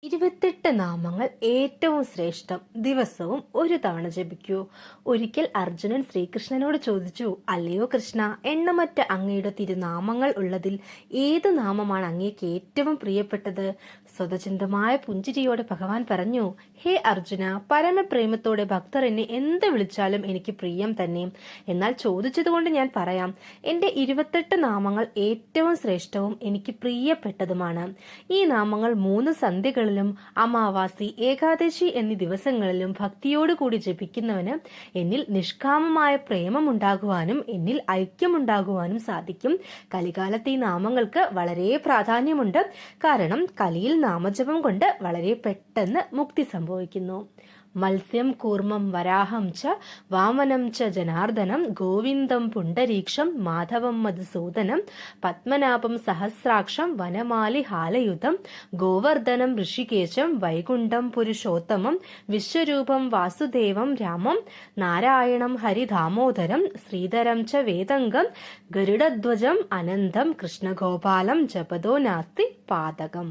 28 നാമങ്ങൾ ഏറ്റവും ശ്രേഷ്ഠം. ദിവസവും ഒരു തവണ ജപിക്കൂ. ഒരിക്കൽ അർജുനൻ ശ്രീകൃഷ്ണനോട് ചോദിച്ചു, അല്ലയോ കൃഷ്ണ, എണ്ണമറ്റ അങ്ങയുടെ തിരുനാമങ്ങൾ ഉള്ളതിൽ ഏത് നാമമാണ് അങ്ങേക്ക് ഏറ്റവും പ്രിയപ്പെട്ടത്? സ്വതചിന്തമായ പുഞ്ചിരിയോടെ ഭഗവാൻ പറഞ്ഞു, ഹേ അർജുന, പരമപ്രേമത്തോടെ ഭക്തർ എന്നെ എന്ത് വിളിച്ചാലും എനിക്ക് പ്രിയം തന്നെ. എന്നാൽ ചോദിച്ചതുകൊണ്ട് ഞാൻ പറയാം, എന്റെ 28 നാമങ്ങൾ ഏറ്റവും ശ്രേഷ്ഠവും എനിക്ക് പ്രിയപ്പെട്ടതുമാണ്. ഈ നാമങ്ങൾ 3 സന്ധ്യകളിലും അമാവാസി, ഏകാദശി എന്നീ ദിവസങ്ങളിലും ഭക്തിയോടുകൂടി ജപിക്കുന്നവന് എന്നിൽ നിഷ്കാമമായ പ്രേമമുണ്ടാകുവാനും എന്നിൽ ഐക്യമുണ്ടാകുവാനും സാധിക്കും. കലികാലത്ത് ഈ നാമങ്ങൾക്ക് വളരെ പ്രാധാന്യമുണ്ട്. കാരണം കലിയിൽ നാമജപം കൊണ്ട് വളരെ പെട്ടെന്ന് മുക്തി സംഭവിക്കുന്നു. മത്സ്യം കൂർമ്മം വരാഹം ച വാമനം ച ജനാർദ്ദനം ഗോവിന്ദം പുണ്ടരീക്ഷം മാധവം മധുസൂദനം പത്മനാഭം സഹസ്രാക്ഷം വനമാലി ഹാലയുധം ഗോവർദ്ധനം ഋഷികേശം വൈകുണ്ഠം പുരുഷോത്തമം വിശ്വരൂപം വാസുദേവം രാമം നാരായണം ഹരിദാമോദരം ശ്രീധരം ച വേദംഗം ഗരുഡധ്വജം അനന്തം കൃഷ്ണഗോപാലം ജപതോ നാസ്തി പാതകം.